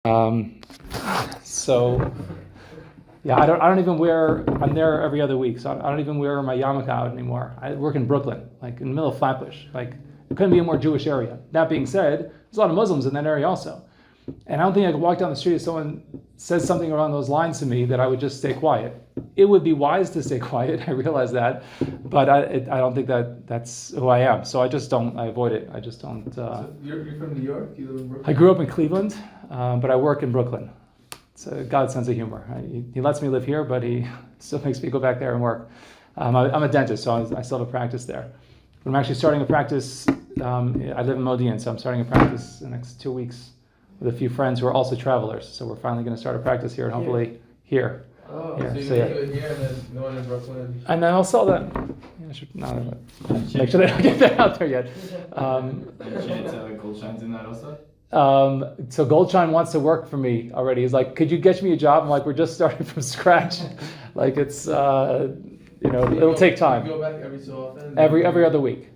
Um, so yeah, I don't even wear. I'm there every other week, so I don't even wear my yarmulke out anymore. I work in Brooklyn, like in the middle of Flatbush. Like it couldn't be a more Jewish area. That being said, there's a lot of Muslims in that area also, and I don't think I could walk down the street if someone says something along those lines to me that I would just stay quiet. It would be wise to stay quiet. I realize that, but I don't think that's who I am. So I just don't. I avoid it. I just don't. So you're from New York? You live in Brooklyn? I grew up in Cleveland, but I work in Brooklyn. It's a God's sense of humor. He lets me live here, but he still makes me go back there and work. I'm a dentist, so I still have a practice there. But I'm actually starting a practice. I live in Modi'in, so I'm starting a practice in the next 2 weeks with a few friends who are also travelers. So we're finally going to start a practice here, and hopefully here. Oh, here. so you So, do it here and then the one in Brooklyn? And then I'll sell that. Yeah, I should make sure they don't get that out there yet. Chance Goldschein's in that also? So Goldshine wants to work for me already. He's like, could you get me a job? I'm like, we're just starting from scratch. Like it's, it'll take time. You go back every so often? Every other week.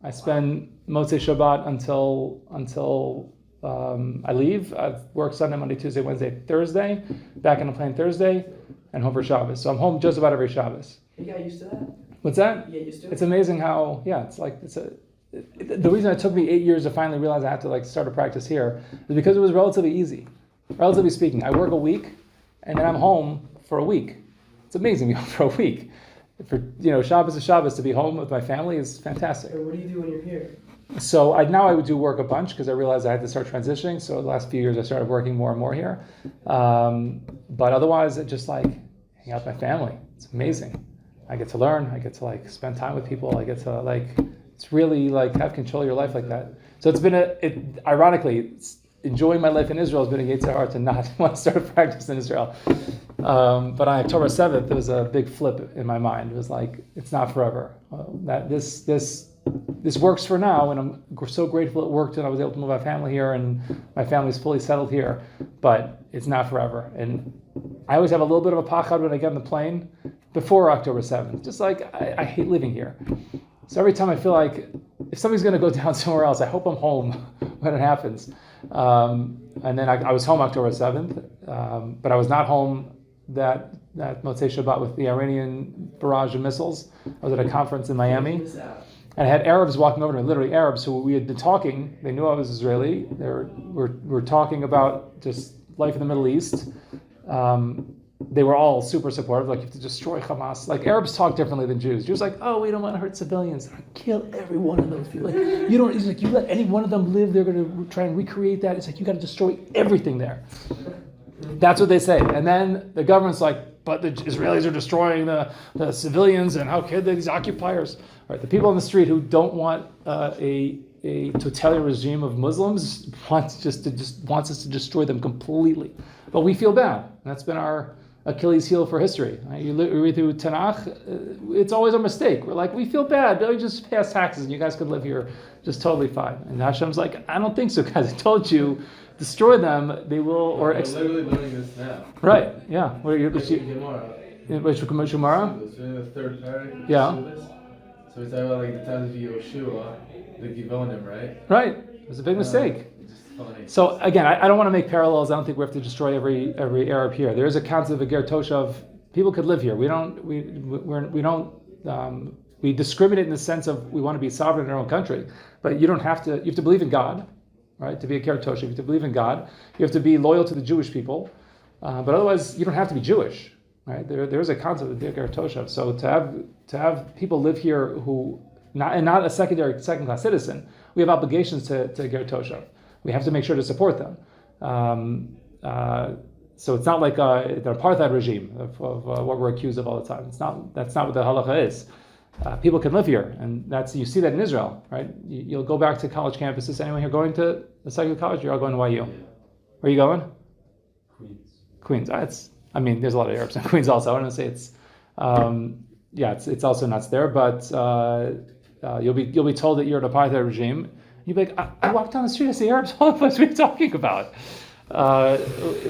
I spend Motzei Shabbat until I leave. I work Sunday, Monday, Tuesday, Wednesday, Thursday. Back on the plane Thursday, and home for Shabbos. So I'm home just about every Shabbos. You got used to that? What's that? You get used to it? It's amazing how, the reason it took me 8 years to finally realize I had to start a practice here is because it was relatively easy. Relatively speaking, I work a week and then I'm home for a week. It's amazing to be home for a week. For Shabbos to Shabbos, to be home with my family is fantastic. So what do you do when you're here? So I would do work a bunch because I realized I had to start transitioning. So the last few years I started working more and more here. But otherwise, I just hang out with my family. It's amazing. I get to learn. I get to spend time with people. I get to it's really have control of your life like that. So it's been ironically, enjoying my life in Israel has been a yetzer hara to not want to start a practice in Israel. But on October 7th, there was a big flip in my mind. It was it's not forever. That this works for now, and I'm so grateful it worked, and I was able to move my family here, and my family's fully settled here. But it's not forever, and I always have a little bit of a pachad when I get on the plane before October 7th. Just I hate living here. So every time I feel like if something's going to go down somewhere else, I hope I'm home when it happens. And then I was home October 7th, but I was not home that Motzei Shabbat with the Iranian barrage of missiles. I was at a conference in Miami. And I had Arabs walking over to me, literally Arabs who we had been talking. They knew I was Israeli. We're talking about just life in the Middle East. They were all super supportive, you have to destroy Hamas. Arabs talk differently than Jews. Jews we don't want to hurt civilians. Kill every one of those people. You let any one of them live, they're going to try and recreate that. It's you got to destroy everything there. That's what they say. And then the government's but the Israelis are destroying the civilians, and how could they, these occupiers? All right, the people on the street who don't want a totalitarian regime of Muslims wants us to destroy them completely. But we feel bad. And that's been our Achilles heel for history. You read through Tanakh, it's always a mistake. We're we feel bad, but we just pass taxes and you guys could live here just totally fine. And Hashem's I don't think so, guys. I told you, destroy them, they will... We're literally learning this now. Right, yeah. What are you... Gemara. Which Gemara? It's in the third paragraph. Yeah. So we talk about the times of Yoshua, the Givonim, right? Right. It was a big mistake. Funny. So again, I don't want to make parallels. I don't think we have to destroy every Arab here. There is a concept of a ger toshav. People could live here. We discriminate in the sense of we want to be sovereign in our own country, but you don't have to. You have to believe in God, right? To be a ger toshav, you have to believe in God. You have to be loyal to the Jewish people, but otherwise you don't have to be Jewish, right? There is a concept of ger toshav. So to have people live here who not a second class citizen, we have obligations to ger toshav. We have to make sure to support them. So it's not like the apartheid regime of what we're accused of all the time. That's not what the halacha is. People can live here, and you see that in Israel, right? You'll go back to college campuses. Anyone here going to a secular college? You're all going to YU. Yeah. Where are you going? Queens. There's a lot of Arabs in Queens also. I want to say it's also nuts there, but you'll be told that you're an apartheid regime. You'd be I walk down the street, I see Arabs all the place. What are you talking about?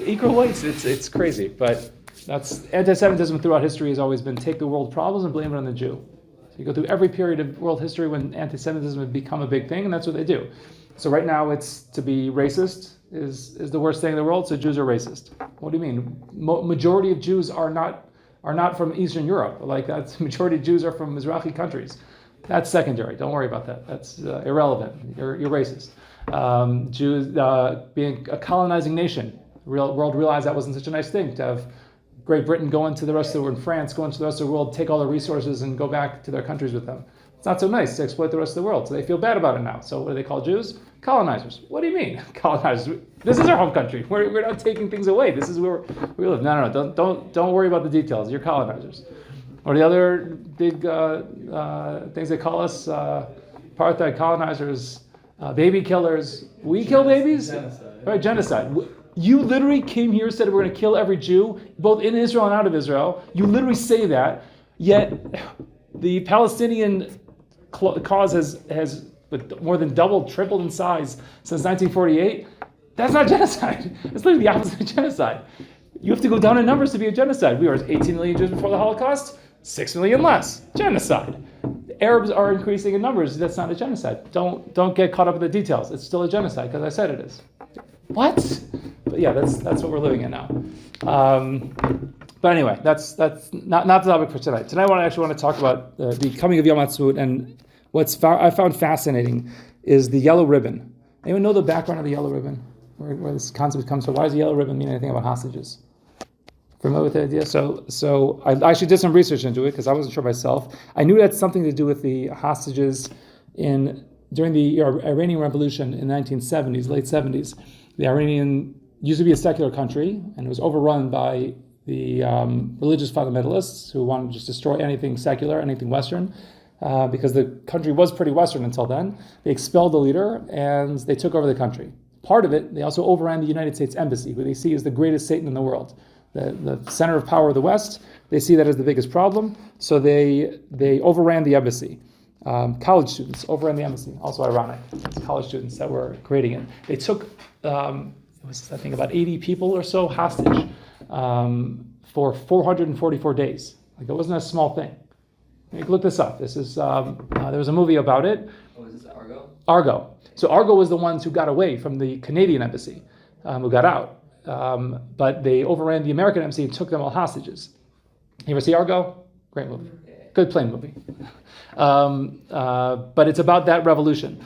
Equal rights, it's crazy. But that's anti-Semitism throughout history has always been take the world problems and blame it on the Jew. So you go through every period of world history when anti-Semitism had become a big thing, and that's what they do. So right now, it's to be racist is the worst thing in the world. So Jews are racist. What do you mean? Majority of Jews are not from Eastern Europe. Like that's majority of Jews are from Mizrahi countries. That's secondary. Don't worry about that. That's irrelevant. You're racist. Jews being a colonizing nation. World realized that wasn't such a nice thing to have Great Britain go into the rest of the world, and France go into the rest of the world, take all their resources and go back to their countries with them. It's not so nice to exploit the rest of the world. So they feel bad about it now. So what do they call Jews? Colonizers. What do you mean? Colonizers. This is our home country. We're not taking things away. This is where we live. No. Don't worry about the details. You're colonizers. Or the other big things they call us, apartheid, colonizers, baby killers. We kill babies? Genocide. Right, genocide. You literally came here and said we're going to kill every Jew, both in Israel and out of Israel. You literally say that, yet the Palestinian cause has more than doubled, tripled in size since 1948. That's not genocide. It's literally the opposite of genocide. You have to go down in numbers to be a genocide. We were 18 million Jews before the Holocaust, 6 million less. Genocide. The Arabs are increasing in numbers. That's not a genocide. Don't get caught up in the details. It's still a genocide because I said it is. What? But yeah, that's what we're living in now. But anyway, that's not the topic for tonight. Tonight, I actually want to talk about the coming of Yom Ha'atzmaut, and I found fascinating is the yellow ribbon. Anyone know the background of the yellow ribbon? Where this concept comes from? Why does the yellow ribbon mean anything about hostages? Familiar with the idea? So I actually did some research into it because I wasn't sure myself. I knew it had something to do with the hostages during the Iranian Revolution in the 1970s, late 70s. The Iranian used to be a secular country, and it was overrun by the religious fundamentalists who wanted to just destroy anything secular, anything Western, because the country was pretty Western until then. They expelled the leader, and they took over the country. Part of it, they also overran the United States Embassy, who they see as the greatest Satan in the world. The center of power of the West, they see that as the biggest problem, so they overran the embassy. College students overran the embassy, also ironic. It's college students that were creating it. They took, it was I think about 80 people or so hostage for 444 days. Like it wasn't a small thing. You can look this up. This is there was a movie about it. Oh, is this Argo? Argo. So Argo was the ones who got away from the Canadian embassy, who got out. But they overran the American embassy and took them all hostages. You ever see Argo? Great movie. Good plane movie. But it's about that revolution.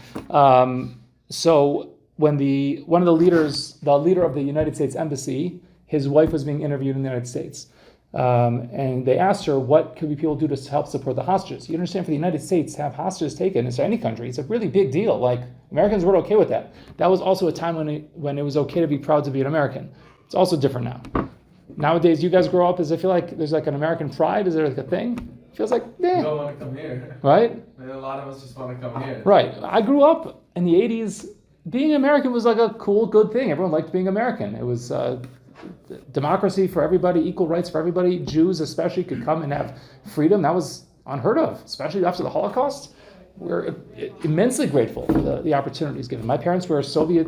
So when one of the leaders, the leader of the United States Embassy, his wife was being interviewed in the United States. And they asked her, what could people do to help support the hostages? You understand, for the United States to have hostages taken, it's any country, it's a really big deal. Like, Americans weren't okay with that. That was also a time when it was okay to be proud to be an American. It's also different now. Nowadays, you guys grow up, does it feel like there's like an American pride? Is there like a thing? It feels like, We don't want to come here. Right? And a lot of us just want to come here. Right. I grew up in the 80s. Being American was like a cool, good thing. Everyone liked being American. It was democracy for everybody, equal rights for everybody. Jews especially could come and have freedom. That was unheard of, especially after the Holocaust. We're immensely grateful for the opportunities given. My parents were Soviet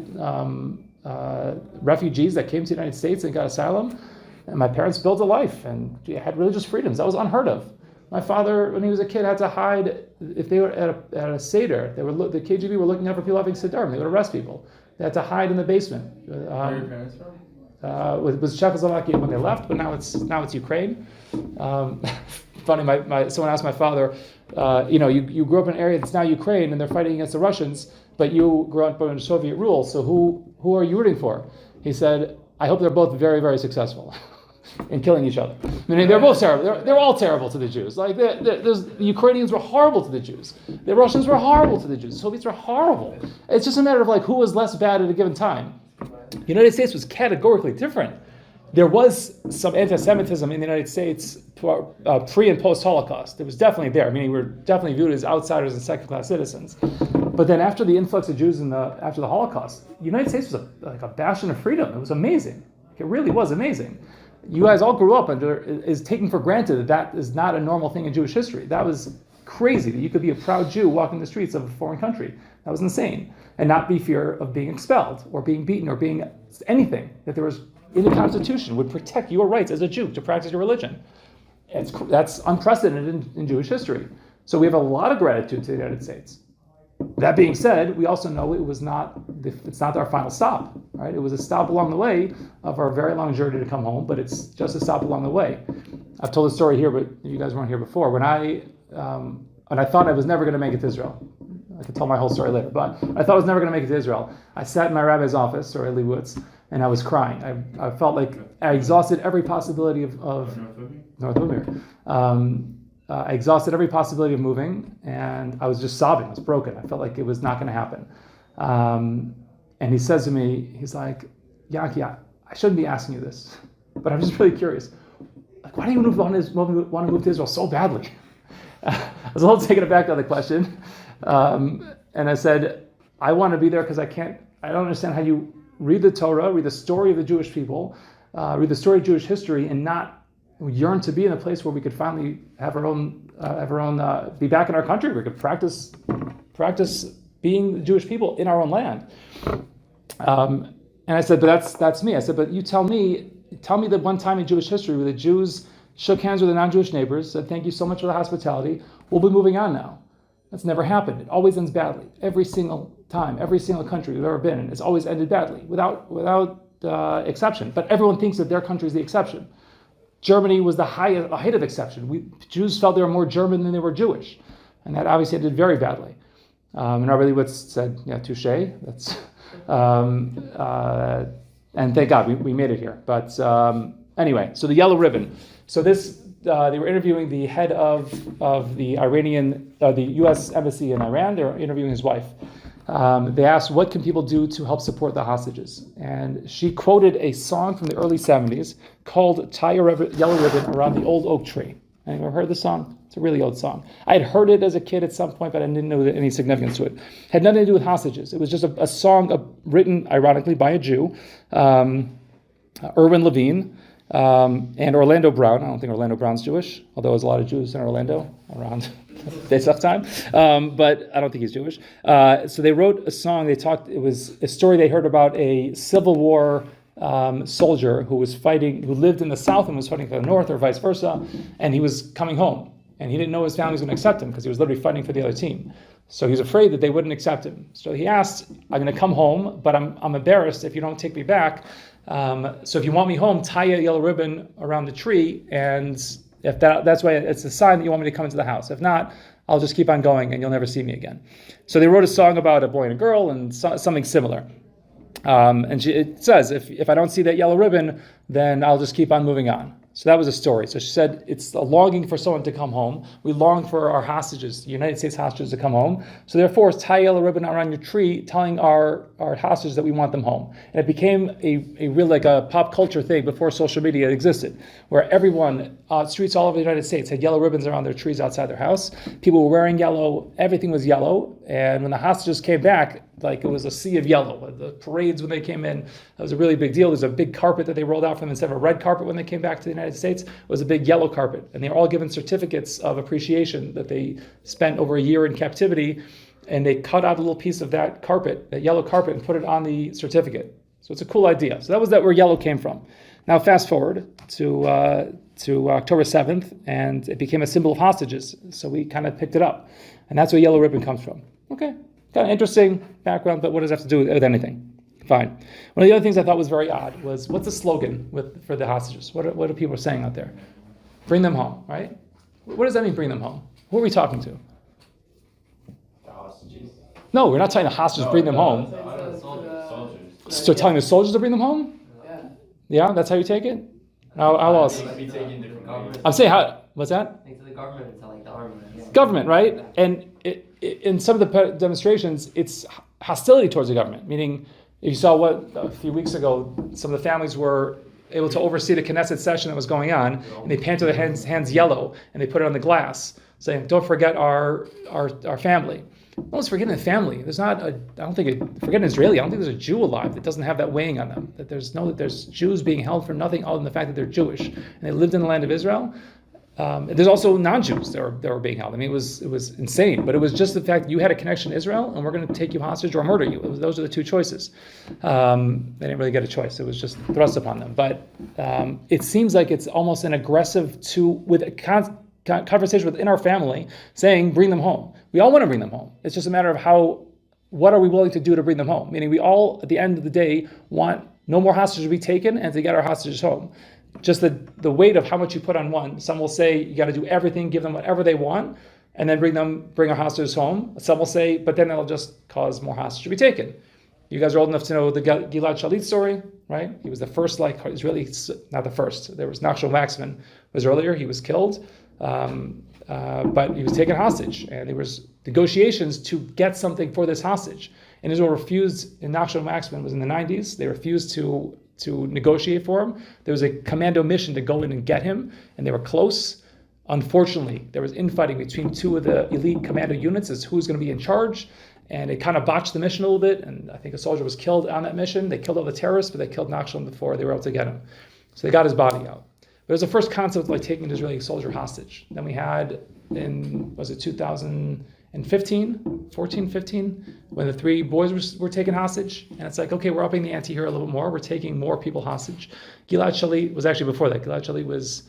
refugees that came to the United States and got asylum. And my parents built a life and had religious freedoms. That was unheard of. My father, when he was a kid, had to hide. If they were at a Seder, the KGB were looking out for people having Sederim. They would arrest people. They had to hide in the basement. Where are your parents from? It was Czechoslovakia when they left, but now it's Ukraine. Funny, someone asked my father, you grew up in an area that's now Ukraine, and they're fighting against the Russians, but you grew up under Soviet rule. So who are you rooting for? He said, I hope they're both very, very successful in killing each other. I mean, they're both terrible. They're all terrible to the Jews. Like the Ukrainians were horrible to the Jews. The Russians were horrible to the Jews. The Soviets were horrible. It's just a matter of like who was less bad at a given time. The United States was categorically different. There was some anti-Semitism in the United States pre and post-Holocaust. It was definitely there. I mean, we were definitely viewed as outsiders and second-class citizens. But then after the influx of Jews after the Holocaust, the United States was like a bastion of freedom. It was amazing. It really was amazing. You guys all grew up is taken for granted that is not a normal thing in Jewish history. That was crazy that you could be a proud Jew walking the streets of a foreign country. That was insane. And not be fear of being expelled or being beaten or being anything. That there was, in the Constitution, would protect your rights as a Jew to practice your religion. That's unprecedented in Jewish history. So we have a lot of gratitude to the United States. That being said, we also know it's not our final stop, right? It was a stop along the way of our very long journey to come home, but it's just a stop along the way. I've told the story here, but you guys weren't here before. When I thought I was never going to make it to Israel. I could tell my whole story later, but I thought I was never going to make it to Israel. I sat in my rabbi's office, or Eli Woods, and I was crying. I felt like I exhausted every possibility of North Woodmere. I exhausted every possibility of moving, and I was just sobbing. I was broken. I felt like it was not going to happen. And he says to me, he's like, Yankee, I shouldn't be asking you this, but I'm just really curious. Like, why do you want to move to Israel so badly? I was a little taken aback by the question. And I said, I want to be there because I don't understand how you read the Torah, read the story of the Jewish people, read the story of Jewish history, and not yearn to be in a place where we could finally have our own, be back in our country, where we could practice being the Jewish people in our own land. And I said, but that's me. I said, but you tell me that one time in Jewish history where the Jews shook hands with their non-Jewish neighbors, said, thank you so much for the hospitality, we'll be moving on now. That's never happened. It always ends badly. Every single time, every single country we've ever been in, it's always ended badly, without exception. But everyone thinks that their country is the exception. Germany was the height of exception. Jews felt they were more German than they were Jewish, and that obviously ended very badly. And Rabbi Leibowitz said, "Yeah, touche." That's and thank God we made it here. But anyway, so the yellow ribbon. So this. They were interviewing the head of the the U.S. embassy in Iran. They were interviewing his wife. They asked, what can people do to help support the hostages? And she quoted a song from the early 70s called Tie a Yellow Ribbon Around the Old Oak Tree. Anyone heard the song? It's a really old song. I had heard it as a kid at some point, but I didn't know any significance to it. It had nothing to do with hostages. It was just a song written, ironically, by a Jew, Erwin Levine, and Orlando Brown. I don't think Orlando Brown's Jewish, although there's a lot of Jews in Orlando around this time. But I don't think he's Jewish. So they wrote a song. It was a story they heard about a Civil War soldier who lived in the South and was fighting for the North, or vice versa, and he was coming home. And he didn't know his family was going to accept him because he was literally fighting for the other team. So he was afraid that they wouldn't accept him. So he asked, I'm going to come home, but I'm embarrassed if you don't take me back. So if you want me home, tie a yellow ribbon around the tree, and if that's why it's a sign that you want me to come into the house. If not, I'll just keep on going and you'll never see me again. So they wrote a song about a boy and a girl and something similar. And it says, if I don't see that yellow ribbon, then I'll just keep on moving on. So that was a story. So she said, it's a longing for someone to come home. We long for our hostages, the United States hostages, to come home. So therefore, tie a yellow ribbon around your tree, telling our hostages that we want them home. And it became a real, like a pop culture thing before social media existed, where everyone, streets all over the United States had yellow ribbons around their trees outside their house. People were wearing yellow. Everything was yellow. And when the hostages came back, like it was a sea of yellow. The parades when they came in, that was a really big deal. There was a big carpet that they rolled out for them instead of a red carpet when they came back to the United States. It was a big yellow carpet. And they were all given certificates of appreciation that they spent over a year in captivity. And they cut out a little piece of that carpet, that yellow carpet, and put it on the certificate. So it's a cool idea. So that was where yellow came from. Now fast forward to October 7th, and it became a symbol of hostages. So we kind of picked it up. And that's where yellow ribbon comes from. Okay. Kind of interesting background, but what does it have to do with anything? Fine. One of the other things I thought was very odd was, what's the slogan for the hostages? What are people saying out there? Bring them home, right? What does that mean, bring them home? Who are we talking to? The hostages. No, we're not telling the hostages bring them home. Soldiers. So telling the soldiers to bring them home? Yeah. Yeah, that's how you take it? How else? Might be taking different governments. I'm saying, what's that? Like to the government, it's like the army. Government, right? And in some of the demonstrations, it's hostility towards the government. Meaning, if you saw a few weeks ago, some of the families were able to oversee the Knesset session that was going on, and they painted their hands yellow, and they put it on the glass, saying, "Don't forget our family." No one's forgetting the family. There's not forget an Israeli. I don't think there's a Jew alive that doesn't have that weighing on them. That there's Jews being held for nothing other than the fact that they're Jewish and they lived in the land of Israel. There's also non-Jews that were being held. I mean, it was insane, but it was just the fact that you had a connection to Israel, and we're going to take you hostage or murder you. Those are the two choices. They didn't really get a choice. It was just thrust upon them. But it seems like it's almost an aggressive conversation within our family saying, bring them home. We all want to bring them home. It's just a matter of what are we willing to do to bring them home? Meaning we all, at the end of the day, want no more hostages to be taken and to get our hostages home. Just the weight of how much you put on one. Some will say you got to do everything, give them whatever they want, and then bring our hostages home. Some will say, but then that'll just cause more hostages to be taken. You guys are old enough to know the Gilad Shalit story, right? He was the first Israeli, not the first. There was Nachshon Waxman was earlier. He was killed, but he was taken hostage, and there was negotiations to get something for this hostage. And Israel refused. And Nachshon Waxman was in the 90s. They refused to negotiate for him. There was a commando mission to go in and get him, and they were close. Unfortunately, there was infighting between two of the elite commando units as who's going to be in charge, and it kind of botched the mission a little bit, and I think a soldier was killed on that mission. They killed all the terrorists, but they killed Nachshon before they were able to get him. So they got his body out. But it was the first concept of taking an Israeli soldier hostage. Then we had was it 2015, 15, when the three boys were taken hostage. And it's like, okay, we're upping the ante here a little bit more. We're taking more people hostage. Gilad Shalit was actually before that. Gilad Shalit was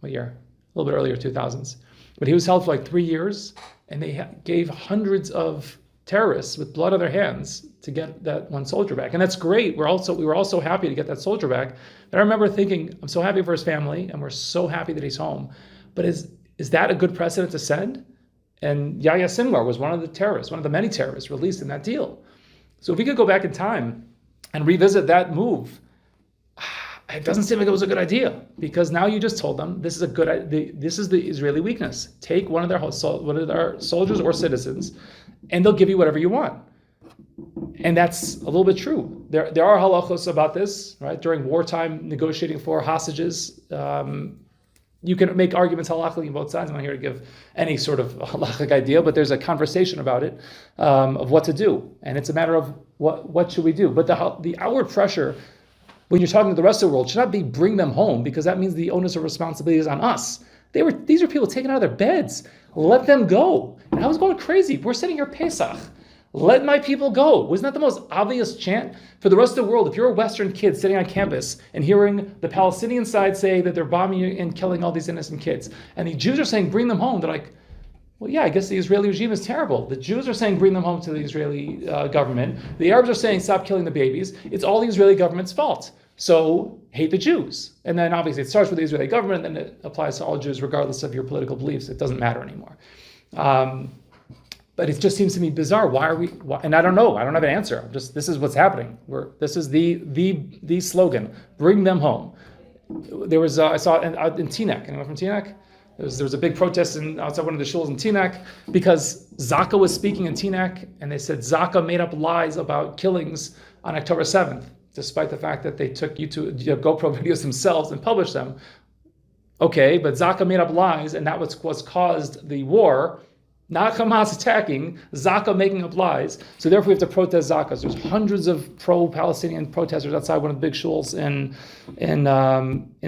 what year? A little bit earlier, 2000s. But he was held for 3 years, and they gave hundreds of terrorists with blood on their hands to get that one soldier back. And that's great. We were also happy to get that soldier back. But I remember thinking, I'm so happy for his family, and we're so happy that he's home. But is that a good precedent to send? And Yahya Sinwar was one of the terrorists, one of the many terrorists released in that deal. So if we could go back in time and revisit that move, it doesn't seem like it was a good idea, because now you just told them this is the Israeli weakness. Take one of their soldiers or citizens, and they'll give you whatever you want. And that's a little bit true. There are halachos about this, right? During wartime, negotiating for hostages, you can make arguments halachically on both sides. I'm not here to give any sort of halachic idea, but there's a conversation about it, of what to do, and it's a matter of what should we do. But the outward pressure, when you're talking to the rest of the world, should not be bring them home, because that means the onus of responsibility is on us. These are people taken out of their beds. Let them go. And I was going crazy. We're sitting here Pesach. Let my people go. Wasn't that the most obvious chant? For the rest of the world, if you're a Western kid sitting on campus and hearing the Palestinian side say that they're bombing and killing all these innocent kids, and the Jews are saying bring them home, they're like, well, yeah, I guess the Israeli regime is terrible. The Jews are saying bring them home to the Israeli government. The Arabs are saying stop killing the babies. It's all the Israeli government's fault. So hate the Jews. And then obviously it starts with the Israeli government, and then it applies to all Jews regardless of your political beliefs. It doesn't matter anymore. But it just seems to me bizarre. Why? And I don't know. I don't have an answer. This is what's happening. This is the slogan. Bring them home. There was I saw it out in Teaneck. Anyone from Teaneck? There was a big protest outside one of the shuls in Teaneck because Zaka was speaking in Teaneck, and they said Zaka made up lies about killings on October 7th, despite the fact that they took GoPro videos themselves and published them. Okay, but Zaka made up lies, and that was what's caused the war. Not Hamas attacking, Zaka making up lies. So therefore we have to protest Zaka. So there's hundreds of pro-Palestinian protesters outside one of the big shuls in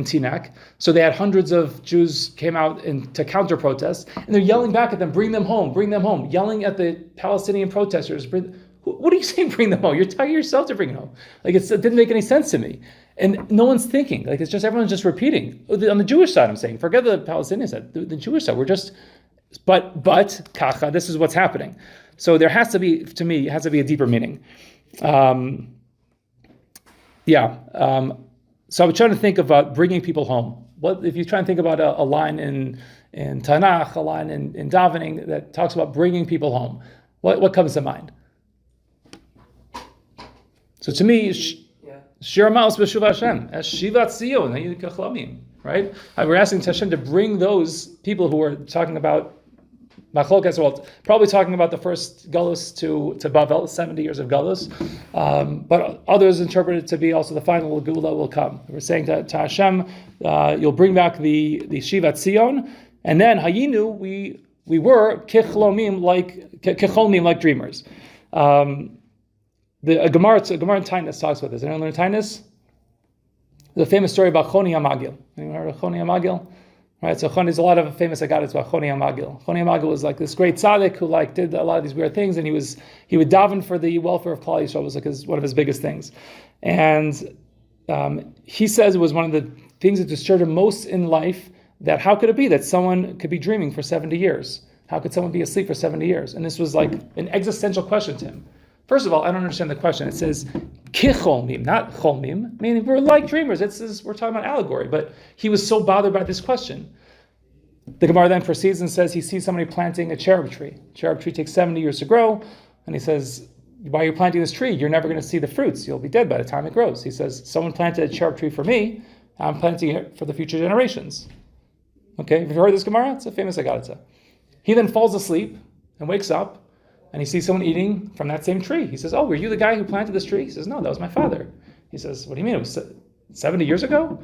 Teaneck. So they had hundreds of Jews came out to counter-protest, and they're yelling back at them, bring them home, yelling at the Palestinian protesters. What are you saying, bring them home? You're telling yourself to bring them home. It didn't make any sense to me. And no one's thinking. Everyone's just repeating. On the Jewish side, I'm saying, forget the Palestinian side. The Jewish side, we're just... But kacha, this is what's happening. So there has to be, to me, a deeper meaning. So I'm trying to think about bringing people home. What if you try and think about a line in Tanakh, a line in davening that talks about bringing people home? What comes to mind? So to me, Shir Ma'os b'Shuv Hashem, as Shivat Zion, right? We're asking Hashem to bring those people who are talking about Machlokas, probably talking about the first Galus to Bavel, 70 years of Galus, but others interpret it to be also the final Geula will come. We're saying to Hashem, you'll bring back the Shivat Zion, and then Hayinu, we were kichlomim like dreamers. The Gemara in Tainus talks about this. Anyone learn Tainus? There's a famous story about Choni HaMagil. Anyone heard of Choni HaMagil? Right, so there's a lot of famous agadas about Choni HaMagil. Choni HaMagil was this great tzaddik who did a lot of these weird things, and he would daven for the welfare of Klal Yisrael. It was one of his biggest things. And he says it was one of the things that disturbed him most in life that how could it be that someone could be dreaming for 70 years? How could someone be asleep for 70 years? And this was like an existential question to him. First of all, I don't understand the question. It says kicholmim, not cholmim, meaning we're like dreamers. We're talking about allegory, but he was so bothered by this question. The Gemara then proceeds and says he sees somebody planting a cherub tree. Cherub tree takes 70 years to grow, and he says, while you're planting this tree, you're never going to see the fruits. You'll be dead by the time it grows. He says, someone planted a cherub tree for me, I'm planting it for the future generations. Okay, have you heard this Gemara? It's a famous Agadah. He then falls asleep and wakes up, and he sees someone eating from that same tree. He says, oh, were you the guy who planted this tree? He says, no, that was my father. He says, what do you mean? It was 70 years ago?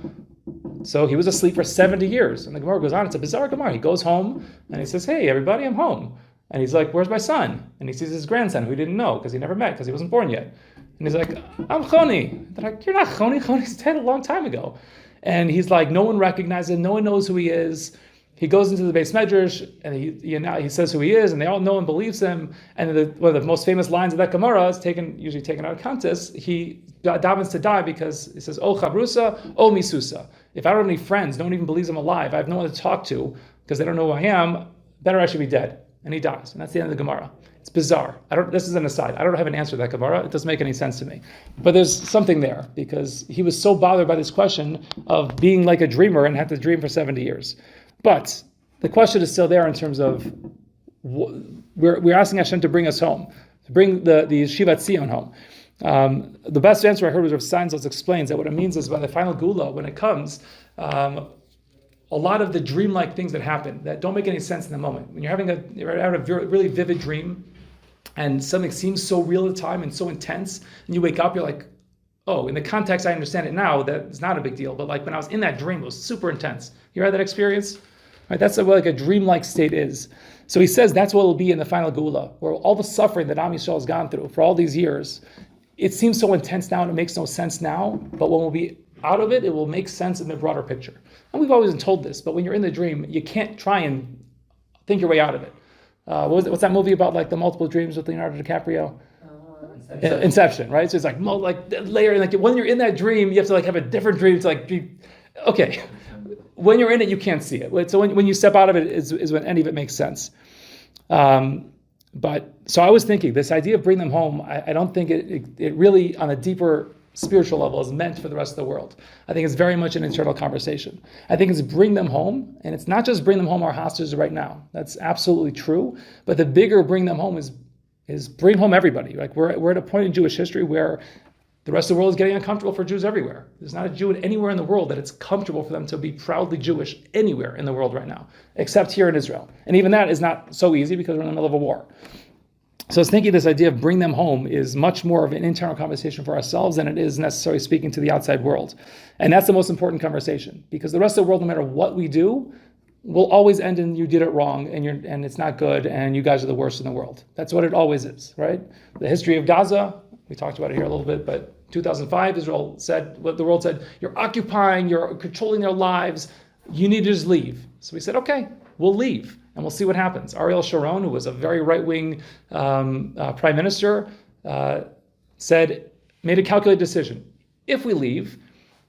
So he was asleep for 70 years. And the Gemara goes on, it's a bizarre Gemara. He goes home, and he says, hey, everybody, I'm home. And he's like, where's my son? And he sees his grandson, who he didn't know, because he never met, because he wasn't born yet. And he's like, I'm Choni. They're like, you're not Choni. Choni's dead a long time ago. And he's like, no one recognizes him, no one knows who he is. He goes into the Beis Medrash, and he says who he is, and they all know and believes him. And one of the most famous lines of that Gemara is usually taken out of context. He davens to die because he says, "O Chabrusa, O Misusa." If I don't have any friends, no one even believes I'm alive. I have no one to talk to because they don't know who I am. Better I should be dead. And he dies, and that's the end of the Gemara. It's bizarre. This is an aside. I don't have an answer to that Gemara. It doesn't make any sense to me. But there's something there because he was so bothered by this question of being like a dreamer and had to dream for 70 years. But the question is still there in terms of we're asking Hashem to bring us home, to bring the Yeshivat Zion home. The best answer I heard was Rav Steinsaltz explains that what it means is by the final Gula, when it comes, a lot of the dreamlike things that happen that don't make any sense in the moment. When you're having a really vivid dream and something seems so real at the time and so intense, and you wake up, you're like, oh, in the context I understand it now, that's not a big deal. But like when I was in that dream, it was super intense. You had that experience? Right, that's what like a dreamlike state is. So he says that's what it'll be in the final Geula, where all the suffering that Am Yisrael has gone through for all these years, it seems so intense now and it makes no sense now, but when we'll be out of it, it will make sense in the broader picture. And we've always been told this, but when you're in the dream, you can't try and think your way out of it. What's that movie about, like the multiple dreams with Leonardo DiCaprio? Inception, right? So it's like layer, like when you're in that dream, you have to like have a different dream to like be, okay. When you're in it, you can't see it. So when you step out of it is when any of it makes sense. But so I was thinking, this idea of bring them home, I don't think it really, on a deeper spiritual level, is meant for the rest of the world. I think it's very much an internal conversation. I think it's bring them home, and it's not just bring them home our hostages right now. That's absolutely true. But the bigger bring them home is bring home everybody. Like we're at a point in Jewish history where the rest of the world is getting uncomfortable for Jews everywhere. There's not a Jew anywhere in the world that it's comfortable for them to be proudly Jewish anywhere in the world right now, except here in Israel. And even that is not so easy because we're in the middle of a war. So I was thinking this idea of bring them home is much more of an internal conversation for ourselves than it is necessarily speaking to the outside world. And that's the most important conversation because the rest of the world, no matter what we do, will always end in you did it wrong and it's not good and you guys are the worst in the world. That's what it always is, right? The history of Gaza, we talked about it here a little bit, but 2005, Israel said, what the world said, you're occupying, you're controlling their lives, you need to just leave. So we said, okay, we'll leave, and we'll see what happens. Ariel Sharon, who was a very right-wing prime minister, made a calculated decision. If we leave,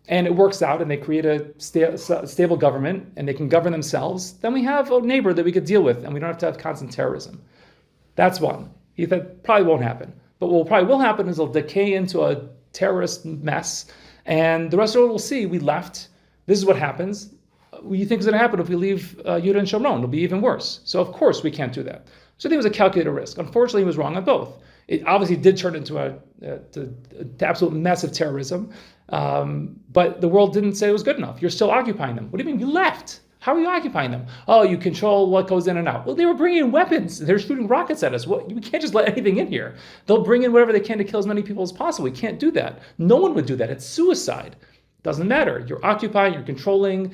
and it works out, and they create a stable government, and they can govern themselves, then we have a neighbor that we could deal with, and we don't have to have constant terrorism. That's one. He said, probably won't happen. But what probably will happen is it'll decay into a terrorist mess, and the rest of the world will see we left. This is what happens. What do you think is going to happen if we leave Yudah and Shomron? It'll be even worse. So of course we can't do that. So I think it was a calculated risk. Unfortunately, he was wrong on both. It obviously did turn into an absolute mess of terrorism, but the world didn't say it was good enough. You're still occupying them. What do you mean? You left. How are you occupying them? Oh, you control what goes in and out. Well, they were bringing in weapons. They're shooting rockets at us. We can't just let anything in here. They'll bring in whatever they can to kill as many people as possible. We can't do that. No one would do that. It's suicide. Doesn't matter. You're occupying, you're controlling.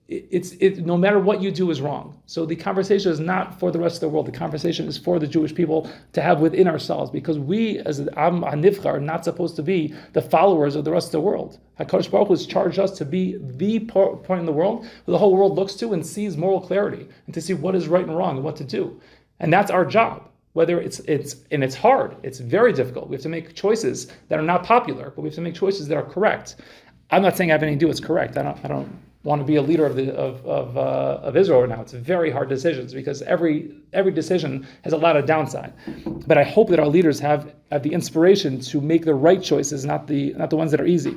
No matter what you do is wrong. So the conversation is not for the rest of the world. The conversation is for the Jewish people to have within ourselves, because we as Am HaNivchar are not supposed to be the followers of the rest of the world. HaKadosh Baruch Hu has charged us to be the point in the world where the whole world looks to and sees moral clarity and to see what is right and wrong and what to do. And that's our job. Whether it's hard, it's very difficult. We have to make choices that are not popular, but we have to make choices that are correct. I'm not saying I have anything to do what's correct. I don't want to be a leader of Israel right now. It's very hard decisions because every decision has a lot of downside. But I hope that our leaders have the inspiration to make the right choices, not the ones that are easy.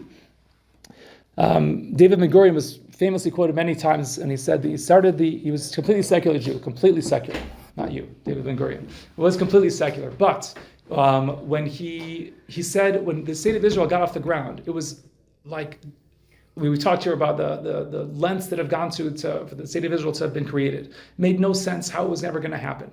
David Ben-Gurion was famously quoted many times, and he said that he was completely secular Jew, completely secular. Not you, David Ben-Gurion. Was completely secular, but when he said when the state of Israel got off the ground, it was like we talked here about the lengths that have gone to for the state of Israel to have been created. It made no sense how it was never going to happen,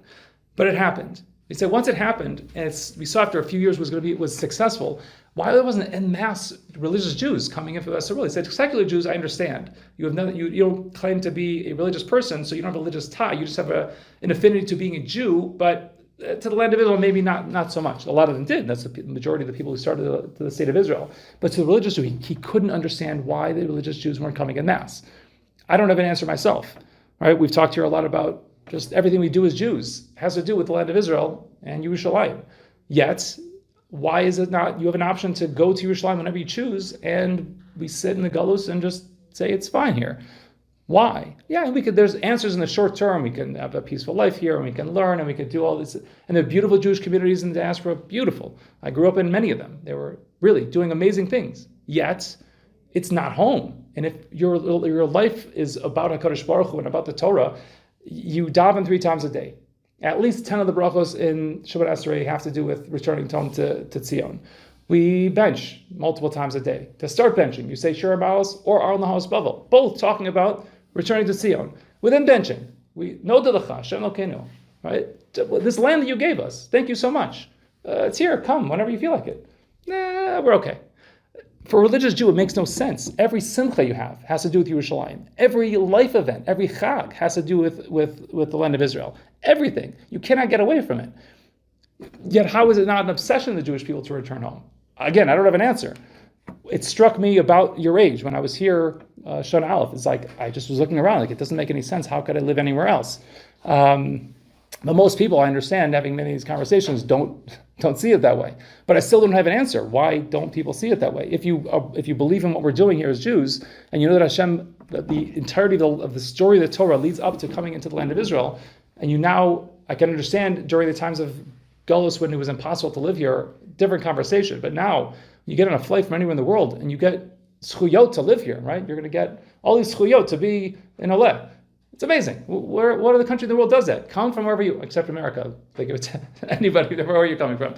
but it happened. He said once it happened, and we saw after a few years was successful. Why there wasn't en masse religious Jews coming in for Mevaseret Chabura? He said secular Jews, I understand. You don't claim to be a religious person, so you don't have a religious tie. You just have an affinity to being a Jew, but to the land of Israel, maybe not so much. A lot of them did. That's the majority of the people who started to the state of Israel. But to the religious Jew, he couldn't understand why the religious Jews weren't coming en masse. I don't have an answer myself. Right? We've talked here a lot about just everything we do as Jews has to do with the land of Israel and Yerushalayim. Yet, why is it not? You have an option to go to Yerushalayim whenever you choose, and we sit in the galus and just say it's fine here. Why? Yeah, there's answers in the short term. We can have a peaceful life here, and we can learn, and we can do all this. And there are beautiful Jewish communities in the diaspora, beautiful. I grew up in many of them. They were really doing amazing things. Yet, it's not home. And if your life is about HaKadosh Baruch Hu and about the Torah, you daven 3 times a day. At least 10 of the brachos in Shabbat Esrei have to do with returning home to Tzion. We bench multiple times a day. To start benching, you say Shir Ma'os or Ar Nahos Bavel, both talking about returning to Tzion. Within benching, we know D'Lecha, Hashem Elokeinu, right? This land that you gave us, thank you so much. It's here, come whenever you feel like it. Nah, we're okay. For a religious Jew, it makes no sense. Every simcha you have has to do with Yerushalayim. Every life event, every chag has to do with the land of Israel. Everything. You cannot get away from it. Yet how is it not an obsession of the Jewish people to return home? Again, I don't have an answer. It struck me about your age when I was here, Shana Aleph. It's like, I just was looking around, like it doesn't make any sense. How could I live anywhere else? But most people, I understand, having many of these conversations, don't see it that way. But I still don't have an answer. Why don't people see it that way? If you believe in what we're doing here as Jews, and you know that Hashem, the entirety of the story of the Torah leads up to coming into the land of Israel, and I can understand during the times of Golus when it was impossible to live here, different conversation. But now you get on a flight from anywhere in the world, and you get zchuyot to live here, right? You're going to get all these zchuyot to be in Oleh. It's amazing. What other country in the world does that? Come from wherever except America. They give it to anybody, wherever you're coming from.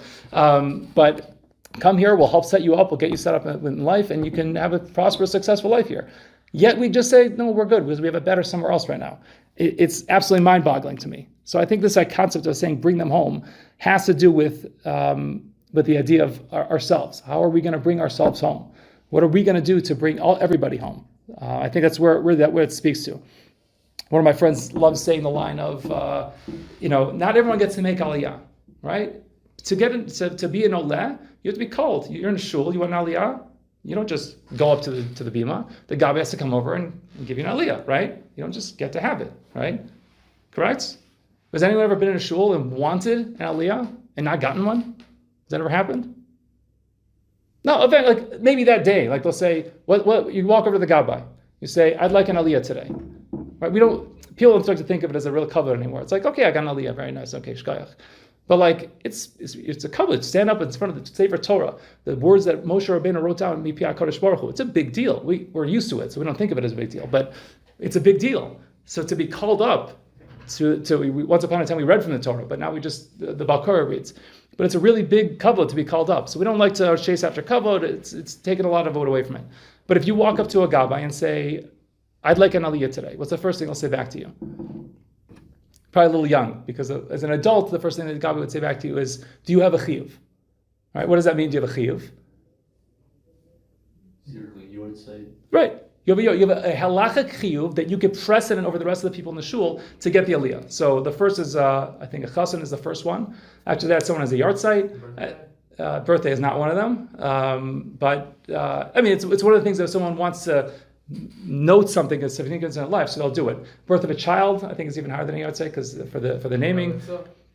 But come here, we'll help set you up, we'll get you set up in life, and you can have a prosperous, successful life here. Yet we just say, no, we're good, because we have it better somewhere else right now. It's absolutely mind-boggling to me. So I think this concept of saying bring them home has to do with the idea of ourselves. How are we going to bring ourselves home? What are we going to do to bring everybody home? I think that's where it speaks to. One of my friends loves saying the line of, not everyone gets to make aliyah, right? To be an oleh, you have to be called. You're in a shul, you want an aliyah, you don't just go up to the bima. The gabbai has to come over and give you an aliyah, right? You don't just get to have it, right? Correct? Has anyone ever been in a shul and wanted an aliyah and not gotten one? Has that ever happened? No, like maybe that day, like they'll say, what you walk over to the gabbai, you say, I'd like an aliyah today. Right? People don't start to think of it as a real covenant anymore. It's like, okay, I got an aliyah, very nice, okay, shkayach. But like, it's a covenant. Stand up in front of the Sefer Torah, the words that Moshe Rabbeinu wrote down in Mipi HaKadosh Baruch Hu. It's a big deal. We're used to it, so we don't think of it as a big deal. But it's a big deal. So to be called up once upon a time we read from the Torah, but now the Balkara reads. But it's a really big kavod to be called up. So we don't like to chase after kavod. It's taken a lot of vote away from it. But if you walk up to a gabbai and say, I'd like an aliyah today, what's the first thing I'll say back to you? Probably a little young, because as an adult, the first thing that gabbai would say back to you is, do you have a chiyuv? Right? What does that mean, do you have a chiyuv? You would say. Right. You have a halachic chiyuv that you get precedent over the rest of the people in the shul to get the aliyah. So the first is, I think a chassan is the first one. After that, someone has a yard site. Birthday is not one of them. But it's one of the things that if someone wants to note something as significant in their life, so they'll do it. Birth of a child, I think, is even higher than a yard site because for the naming.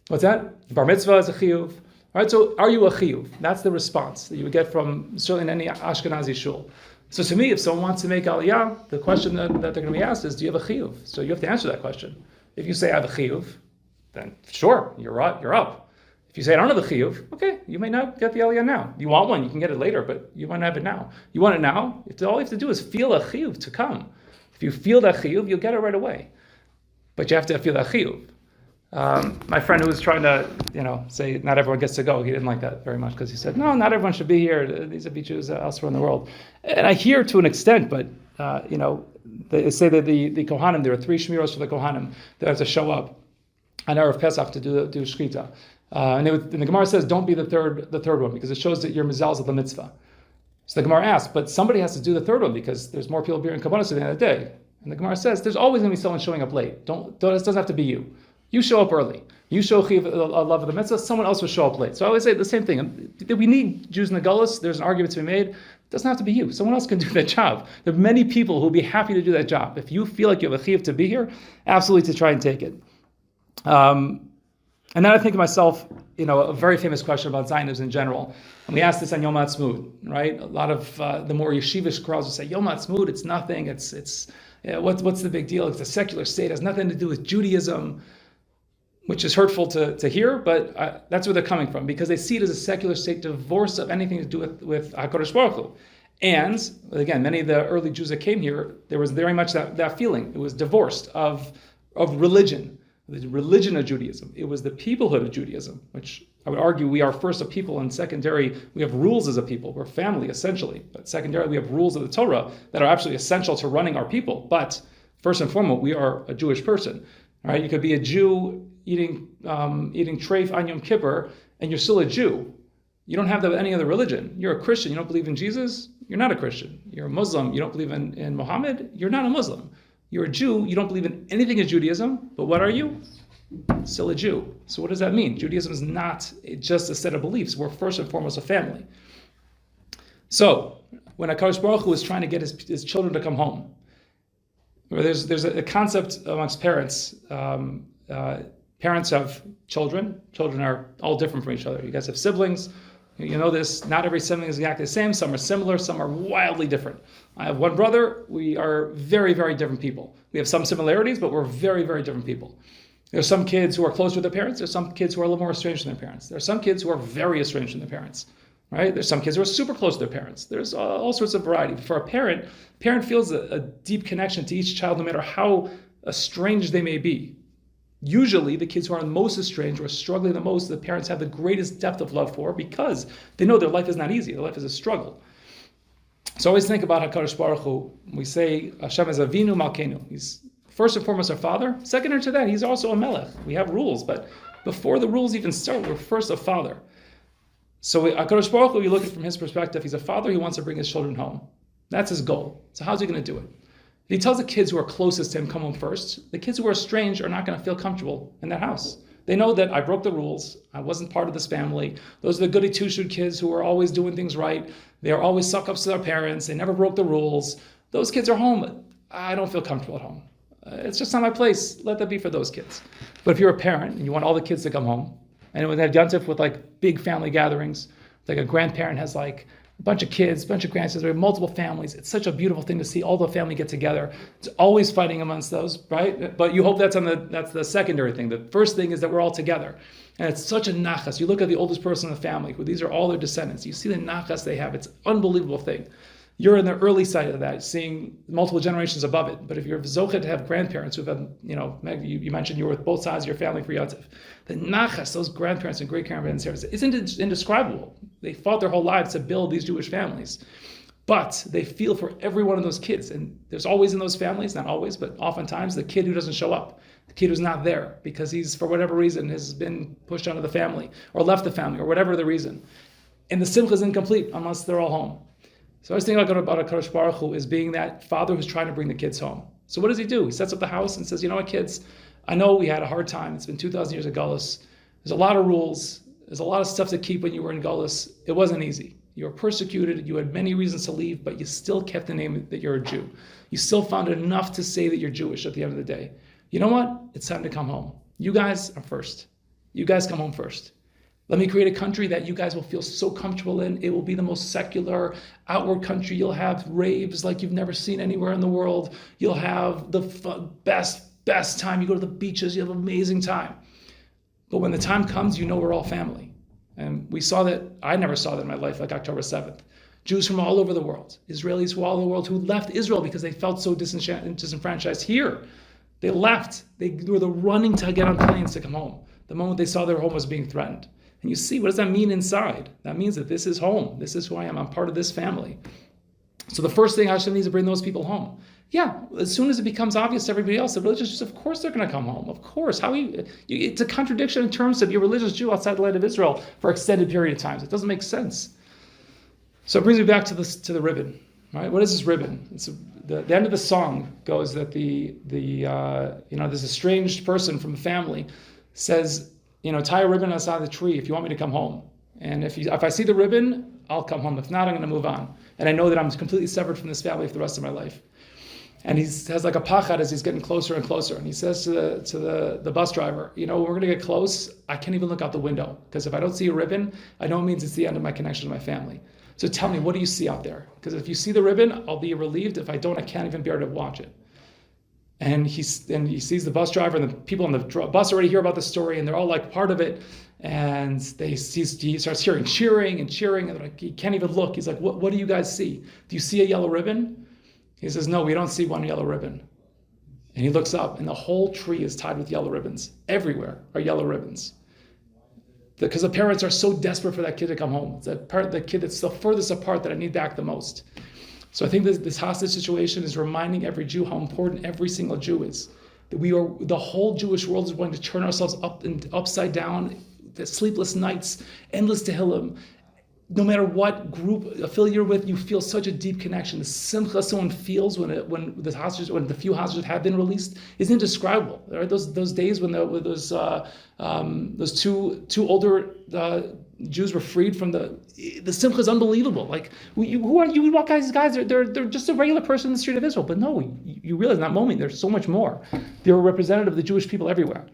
What's that? Bar mitzvah is a chiyuv. All right. So are you a chiyuv? That's the response that you would get from certainly in any Ashkenazi shul. So to me, if someone wants to make aliyah, the question that they're going to be asked is, do you have a chiyuv? So you have to answer that question. If you say I have a chiyuv, then sure, you're up. If you say I don't have a chiyuv, okay, you may not get the aliyah now. You want one, you can get it later, but you want to have it now. You want it now, all you have to do is feel a chiyuv to come. If you feel that chiyuv, you'll get it right away. But you have to feel that chiyuv. My friend who was trying to, say not everyone gets to go, he didn't like that very much because he said, no, not everyone should be here. These would be Jews elsewhere in the world. And I hear to an extent, but, they say that the Kohanim, there are 3 Shmiros for the Kohanim that have to show up on Erev Pesach to do Shkita. And the Gemara says, don't be the third one because it shows that you're mizalz of the mitzvah. So the Gemara asks, but somebody has to do the third one because there's more people being kabbalah at the end of the day. And the Gemara says, there's always going to be someone showing up late. It doesn't have to be you. You show up early. You show love of the mitzvah, someone else will show up late. So I always say the same thing. We need Jews in the Gullus. There's an argument to be made. It doesn't have to be you. Someone else can do that job. There are many people who will be happy to do that job. If you feel like you have a chiyuv to be here, absolutely to try and take it. And then I think to myself, a very famous question about Zionism in general. And we asked this on Yom HaAtzmaut, right? A lot of the more yeshivish crowds will say, Yom HaAtzmaut, it's nothing. What's the big deal? It's a secular state. It has nothing to do with Judaism, which is hurtful to hear, but that's where they're coming from, because they see it as a secular state divorced of anything to do with HaKadosh Baruch Hu. And, again, many of the early Jews that came here, there was very much that feeling. It was divorced of religion, the religion of Judaism. It was the peoplehood of Judaism, which I would argue we are first a people, and secondary, we have rules as a people. We're family, essentially. But secondary, we have rules of the Torah that are absolutely essential to running our people. But first and foremost, we are a Jewish person. All right, you could be a Jew eating treif on Yom Kippur, and you're still a Jew. You don't have any other religion. You're a Christian. You don't believe in Jesus. You're not a Christian. You're a Muslim. You don't believe in Muhammad. You're not a Muslim. You're a Jew. You don't believe in anything in Judaism. But what are you? Still a Jew. So what does that mean? Judaism is not just a set of beliefs. We're first and foremost a family. So when HaKadosh Baruch Hu is trying to get his children to come home, there's a concept amongst parents. Parents have children. Children are all different from each other. You guys have siblings. You know this. Not every sibling is exactly the same. Some are similar. Some are wildly different. I have one brother. We are very, very different people. We have some similarities, but we're very, very different people. There's some kids who are close with their parents. There's some kids who are a little more estranged from their parents. There's some kids who are very estranged from their parents. Right? There's some kids who are super close to their parents. There's all sorts of variety. For a parent feels a deep connection to each child, no matter how estranged they may be. Usually, the kids who are most estranged or struggling the most, the parents have the greatest depth of love for, because they know their life is not easy. Their life is a struggle. So always think about HaKadosh Baruch Hu. We say Hashem is Avinu Malkeinu. He's first and foremost our father. Second to that, he's also a melech. We have rules, but before the rules even start, we're first a father. So HaKadosh Baruch Hu, you look at it from his perspective, he's a father who wants to bring his children home. That's his goal. So how's he going to do it? He tells the kids who are closest to him, come home first. The kids who are estranged are not going to feel comfortable in that house. They know that I broke the rules. I wasn't part of this family. Those are the goody two-shoes kids who are always doing things right. They are always suck-ups to their parents. They never broke the rules. Those kids are home. I don't feel comfortable at home. It's just not my place. Let that be for those kids. But if you're a parent and you want all the kids to come home, and when they have Yontif with like big family gatherings, like a grandparent has like a bunch of kids, a bunch of grandkids, there are multiple families. It's such a beautiful thing to see all the family get together. It's always fighting amongst those, right? But you hope that's the secondary thing. The first thing is that we're all together. And it's such a nachas. You look at the oldest person in the family, who these are all their descendants. You see the nachas they have. It's an unbelievable thing. You're in the early side of that, seeing multiple generations above it. But if you're zochet to have grandparents who've had, Meg, you mentioned you were with both sides of your family for Yontif. The nachas, those grandparents and great-grandparents, isn't indescribable. They fought their whole lives to build these Jewish families. But they feel for every one of those kids. And there's always in those families, not always, but oftentimes, the kid who doesn't show up. The kid who's not there because he's, for whatever reason, has been pushed out of the family or left the family or whatever the reason. And the simcha is incomplete unless they're all home. So I was thinking about HaKadosh Baruch Hu as being that father who's trying to bring the kids home. So what does he do? He sets up the house and says, you know what, kids, I know we had a hard time. It's been 2,000 years of Gullus. There's a lot of rules. There's a lot of stuff to keep when you were in Gullus. It wasn't easy. You were persecuted. You had many reasons to leave, but you still kept the name that you're a Jew. You still found enough to say that you're Jewish at the end of the day. You know what? It's time to come home. You guys are first. You guys come home first. Let me create a country that you guys will feel so comfortable in. It will be the most secular, outward country. You'll have raves like you've never seen anywhere in the world. You'll have the best time. You go to the beaches, you have an amazing time. But when the time comes, you know we're all family. And we saw that, I never saw that in my life, like October 7th. Jews from all over the world, Israelis from all over the world who left Israel because they felt so disenfranchised here. They left. They were running to get on planes to come home the moment they saw their home was being threatened. And you see, what does that mean inside? That means that this is home. This is who I am. I'm part of this family. So the first thing Hashem needs to bring those people home. Yeah, as soon as it becomes obvious to everybody else, the religious Jews, of course they're going to come home. Of course. It's a contradiction in terms of you're a religious Jew outside the land of Israel for an extended period of time. It doesn't make sense. So it brings me back to the ribbon. Right? What is this ribbon? The end of the song goes that this estranged person from the family says, tie a ribbon outside the tree if you want me to come home. And if I see the ribbon, I'll come home. If not, I'm going to move on. And I know that I'm completely severed from this family for the rest of my life. And he has like a pachad as he's getting closer and closer. And he says to the bus driver, we're going to get close. I can't even look out the window because if I don't see a ribbon, I know it means it's the end of my connection to my family. So tell me, what do you see out there? Because if you see the ribbon, I'll be relieved. If I don't, I can't even bear to watch it. And he sees the bus driver, and the people on the bus already hear about the story, and they're all like part of it. And he starts hearing cheering, and they're like, he can't even look. He's like, what do you guys see? Do you see a yellow ribbon? He says, no, we don't see one yellow ribbon. And he looks up, and the whole tree is tied with yellow ribbons. Everywhere are yellow ribbons. Because the parents are so desperate for that kid to come home. It's the kid that's the furthest apart that I need back the most. So I think this hostage situation is reminding every Jew how important every single Jew is. That the whole Jewish world is going to turn ourselves upside down, the sleepless nights, endless tehillim. No matter what group affiliate you're with, you feel such a deep connection. The simcha someone feels when the few hostages have been released is indescribable. Right? Those days when those two older Jews were freed from the simcha is unbelievable. Like who are you? What guys? They're just a regular person in the street of Israel. But no, you realize in that moment there's so much more. They're a representative of the Jewish people everywhere.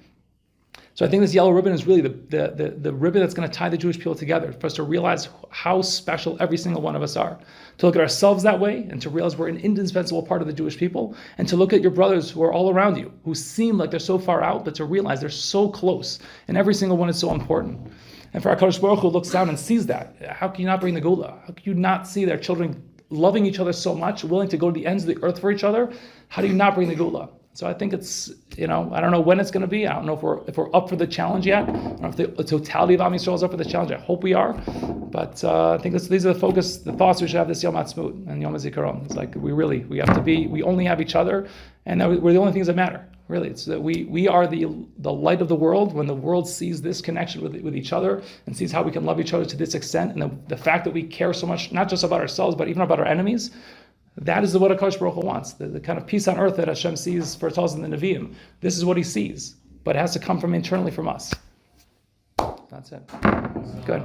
So I think this yellow ribbon is really the ribbon that's going to tie the Jewish people together, for us to realize how special every single one of us are, to look at ourselves that way, and to realize we're an indispensable part of the Jewish people, and to look at your brothers who are all around you, who seem like they're so far out, but to realize they're so close, and every single one is so important. And for HaKadosh Baruch Hu looks down and sees that, how can you not bring the Gula? How can you not see their children loving each other so much, willing to go to the ends of the earth for each other? How do you not bring the Gula? So I think it's, I don't know when it's going to be. I don't know if we're up for the challenge yet. I don't know if the totality of Am Yisrael is up for the challenge. I hope we are. But I think these are the thoughts we should have this Yom Ha'atzmaut and Yom HaZikaron. It's like we have to be, we only have each other, and we're the only things that matter. Really, it's that we are the light of the world. When the world sees this connection with each other and sees how we can love each other to this extent, and the fact that we care so much, not just about ourselves, but even about our enemies, that is what HaKadosh Baruch Hu wants. The kind of peace on earth that Hashem sees, foretells in the Nevi'im. This is what He sees, but it has to come from internally from us. That's it. Good.